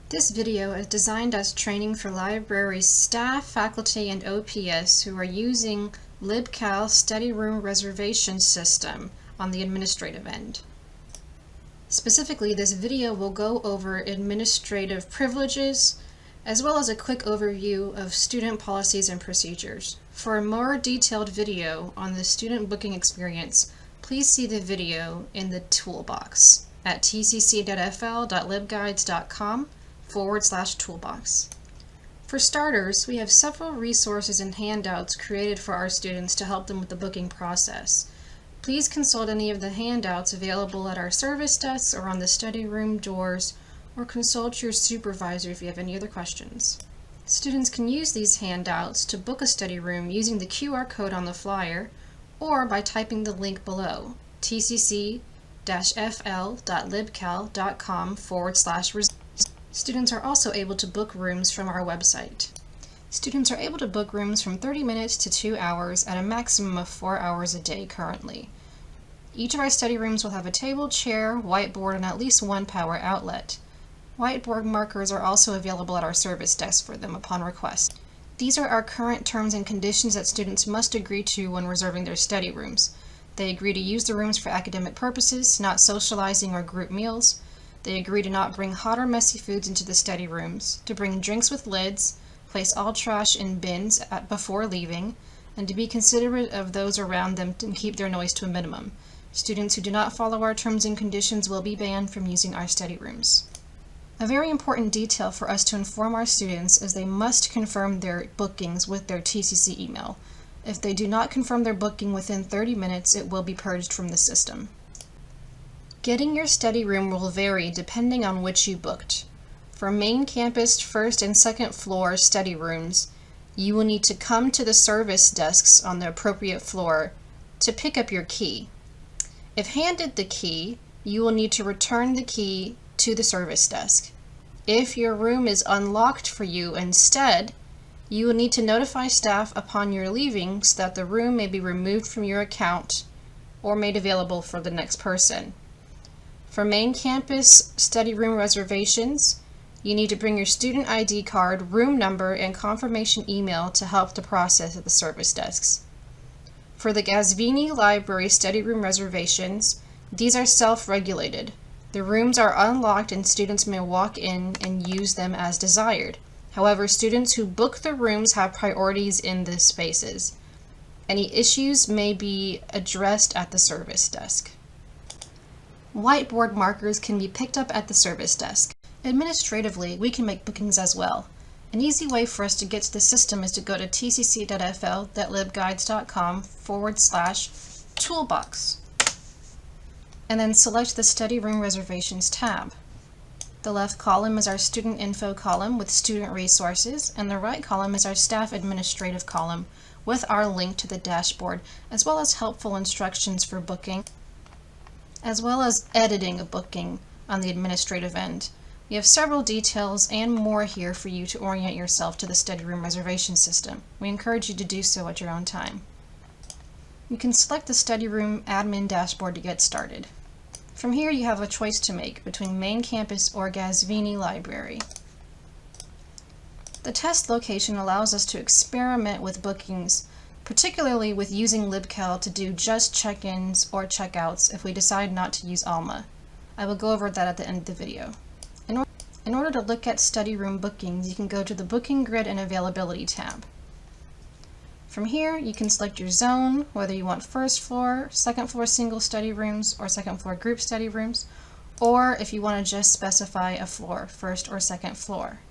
This video is designed as training for library staff, faculty, and OPS who are using LibCal Study Room Reservation System on the administrative end. Specifically, this video will go over administrative privileges, as well as a quick overview of student policies and procedures. For a more detailed video on the student booking experience, please see the video in the toolbox at tcc.fl.libguides.com/toolbox. For starters, we have several resources and handouts created for our students to help them with the booking process. Please consult any of the handouts available at our service desks or on the study room doors, or consult your supervisor if you have any other questions. Students can use these handouts to book a study room using the QR code on the flyer or by typing the link below, tcc-fl.libcal.com/. Students are also able to book rooms from our website. Students are able to book rooms from 30 minutes to 2 hours at a maximum of 4 hours a day currently. Each of our study rooms will have a table, chair, whiteboard, and at least one power outlet. Whiteboard markers are also available at our service desk for them upon request. These are our current terms and conditions that students must agree to when reserving their study rooms. They agree to use the rooms for academic purposes, not socializing or group meals. They agree to not bring hot or messy foods into the study rooms, to bring drinks with lids, place all trash in bins before leaving, and to be considerate of those around them and keep their noise to a minimum. Students who do not follow our terms and conditions will be banned from using our study rooms. A very important detail for us to inform our students is they must confirm their bookings with their TCC email. If they do not confirm their booking within 30 minutes, it will be purged from the system. Getting your study room will vary depending on which you booked. For main campus first and second floor study rooms, you will need to come to the service desks on the appropriate floor to pick up your key. If handed the key, you will need to return the key to the service desk. If your room is unlocked for you instead, you will need to notify staff upon your leaving so that the room may be removed from your account or made available for the next person. For main campus study room reservations, you need to bring your student ID card, room number, and confirmation email to help the process at the service desks. For the Gazvini Library study room reservations, these are self-regulated. The rooms are unlocked and students may walk in and use them as desired. However, students who book the rooms have priorities in the spaces. Any issues may be addressed at the service desk. Whiteboard markers can be picked up at the service desk. Administratively, we can make bookings as well. An easy way for us to get to the system is to go to tcc.fl.libguides.com/toolbox and then select the Study Room Reservations tab. The left column is our student info column with student resources, and the right column is our staff administrative column with our link to the dashboard, as well as helpful instructions for booking, as well as editing a booking on the administrative end. We have several details and more here for you to orient yourself to the study room reservation system. We encourage you to do so at your own time. You can select the study room admin dashboard to get started. From here, you have a choice to make between main campus or Gazvini Library. The test location allows us to experiment with bookings, particularly with using LibCal to do just check-ins or check-outs if we decide not to use Alma. I will go over that at the end of the video. In order to look at study room bookings, you can go to the Booking Grid and Availability tab. From here, you can select your zone, whether you want first floor, second floor single study rooms, or second floor group study rooms, or if you want to just specify a floor, first or second floor.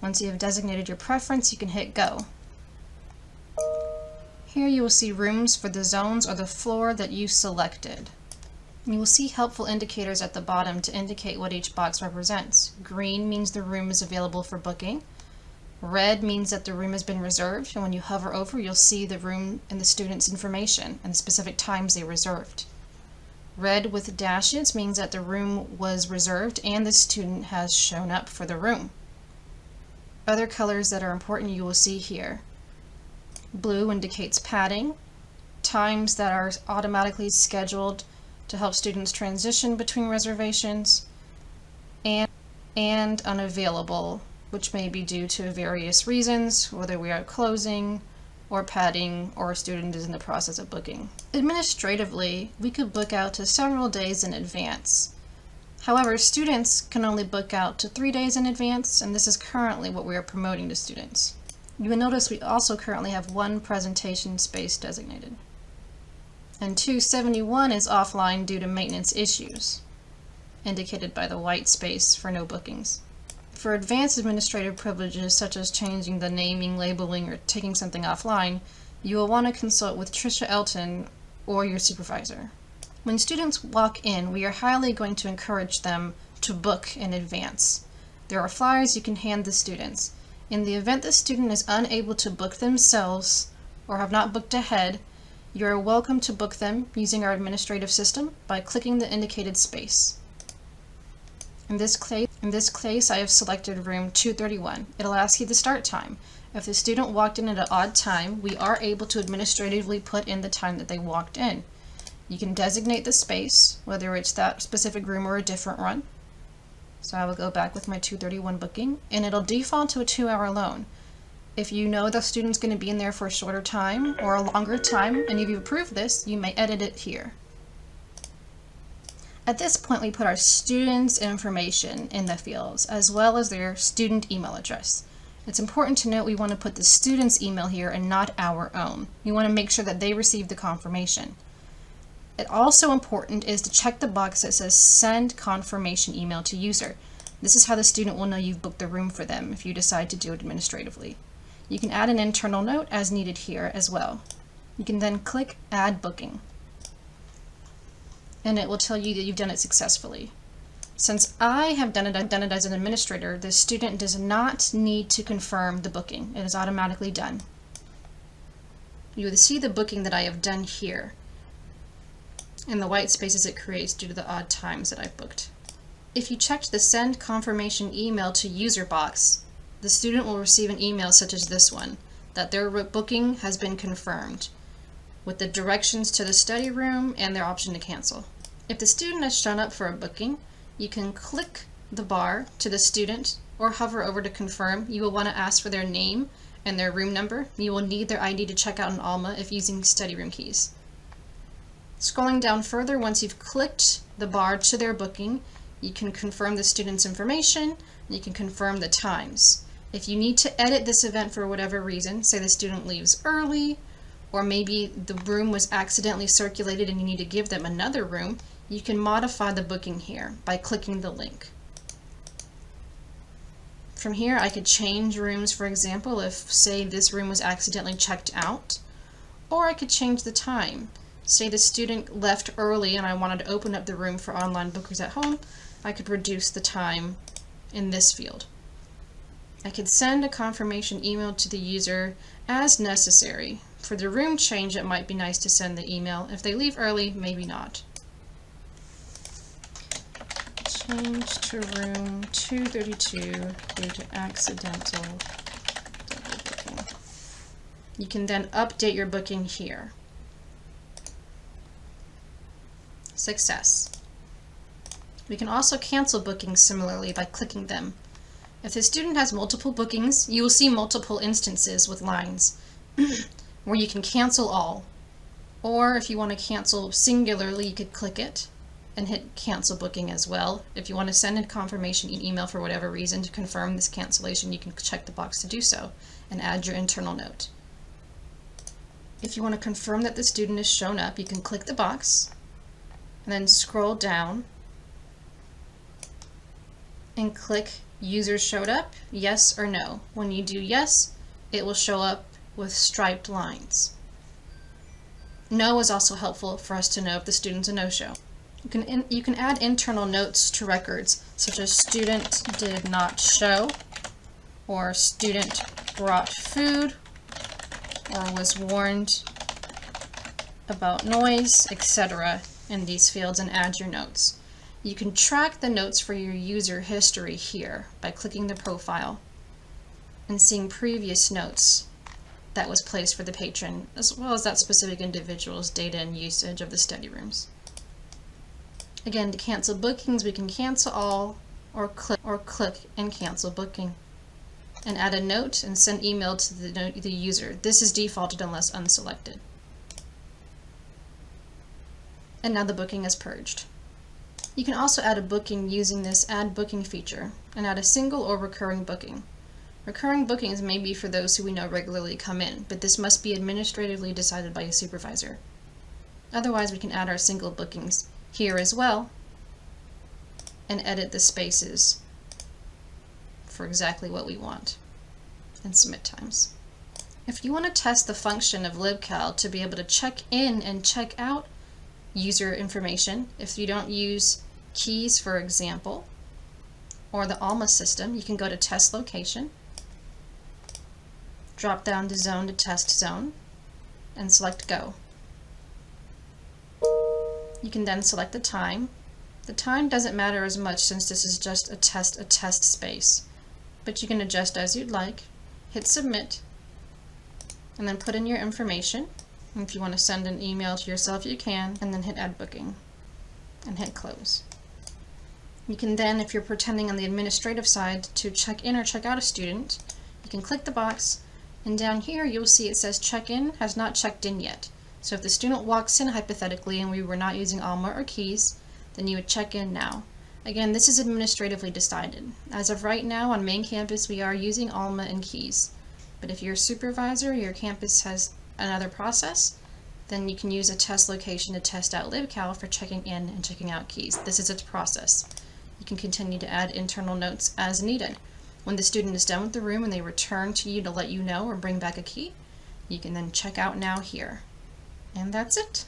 Once you have designated your preference, you can hit go. Here you will see rooms for the zones or the floor that you selected. You will see helpful indicators at the bottom to indicate what each box represents. Green means the room is available for booking. Red means that the room has been reserved, and when you hover over, you'll see the room and the student's information and the specific times they reserved. Red with dashes means that the room was reserved and the student has shown up for the room. Other colors that are important you will see here. Blue indicates padding, times that are automatically scheduled to help students transition between reservations, and and unavailable, which may be due to various reasons, whether we are closing or padding or a student is in the process of booking. Administratively, we could book out to several days in advance. However, students can only book out to 3 days in advance, and this is currently what we are promoting to students. You will notice we also currently have 1 presentation space designated. And 271 is offline due to maintenance issues, indicated by the white space for no bookings. For advanced administrative privileges, such as changing the naming, labeling, or taking something offline, you will want to consult with Trisha Elton or your supervisor. When students walk in, we are highly going to encourage them to book in advance. There are flyers you can hand the students. In the event the student is unable to book themselves or have not booked ahead, you are welcome to book them using our administrative system by clicking the indicated space. In this case, I have selected room 231. It'll ask you the start time. If the student walked in at an odd time, we are able to administratively put in the time that they walked in. You can designate the space, whether it's that specific room or a different one. So I will go back with my 231 booking, and it'll default to a 2-hour loan. If you know the student's going to be in there for a shorter time or a longer time, and if you approve this, you may edit it here. At this point, we put our students' information in the fields, as well as their student email address. It's important to note we want to put the student's email here and not our own. We want to make sure that they receive the confirmation. It also important is to check the box that says send confirmation email to user. This is how the student will know you've booked the room for them if you decide to do it administratively. You can add an internal note as needed here as well. You can then click add booking, and it will tell you that you've done it successfully. Since I've done it as an administrator, the student does not need to confirm the booking. It is automatically done. You will see the booking that I have done here and the white spaces it creates due to the odd times that I've booked. If you checked the send confirmation email to user box, the student will receive an email such as this one, that their booking has been confirmed, with the directions to the study room and their option to cancel. If the student has shown up for a booking, you can click the bar to the student or hover over to confirm. You will want to ask for their name and their room number. You will need their ID to check out in Alma if using study room keys. Scrolling down further, once you've clicked the bar to their booking, you can confirm the student's information, and you can confirm the times. If you need to edit this event for whatever reason, say the student leaves early, or maybe the room was accidentally circulated and you need to give them another room, you can modify the booking here by clicking the link. From here, I could change rooms, for example, if, say, this room was accidentally checked out, or I could change the time. Say the student left early and I wanted to open up the room for online bookers at home, I could reduce the time in this field. I could send a confirmation email to the user as necessary. For the room change, it might be nice to send the email. If they leave early, maybe not. Change to room 232 due to accidental double booking. You can then update your booking here. Success. We can also cancel bookings similarly by clicking them. If the student has multiple bookings, you will see multiple instances with lines where you can cancel all. Or if you want to cancel singularly, you could click it and hit cancel booking as well. If you want to send a confirmation email for whatever reason to confirm this cancellation, you can check the box to do so and add your internal note. If you want to confirm that the student has shown up, you can click the box and then scroll down and click user showed up, yes or no. When you do yes, it will show up with striped lines. No is also helpful for us to know if the student's a no-show. You can add internal notes to records, such as student did not show, or student brought food, or was warned about noise, etc. in these fields, and add your notes. You can track the notes for your user history here by clicking the profile and seeing previous notes that was placed for the patron, as well as that specific individual's data and usage of the study rooms. Again, to cancel bookings, we can cancel all, or click and cancel booking. And add a note and send email to the user. This is defaulted unless unselected. And now the booking is purged. You can also add a booking using this Add Booking feature and add a single or recurring booking. Recurring bookings may be for those who we know regularly come in, but this must be administratively decided by a supervisor. Otherwise, we can add our single bookings here as well and edit the spaces for exactly what we want and submit times. If you want to test the function of LibCal to be able to check in and check out user information, if you don't use keys, for example, or the Alma system, you can go to Test Location, drop down the zone to Test Zone, and select Go. You can then select the time. The time doesn't matter as much since this is just a test space, but you can adjust as you'd like. Hit Submit, and then put in your information. If you want to send an email to yourself, you can, and then hit Add Booking, and hit Close. You can then, if you're pretending on the administrative side to check in or check out a student, you can click the box, and down here you'll see it says Check In has not checked in yet. So if the student walks in hypothetically and we were not using Alma or keys, then you would check in now. Again, this is administratively decided. As of right now on main campus we are using Alma and keys. But if you're a supervisor, your campus has another process, then you can use a test location to test out LibCal for checking in and checking out keys. This is its process. You can continue to add internal notes as needed. When the student is done with the room and they return to you to let you know or bring back a key, you can then check out now here. And that's it.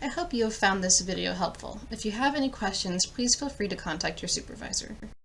I hope you have found this video helpful. If you have any questions, please feel free to contact your supervisor.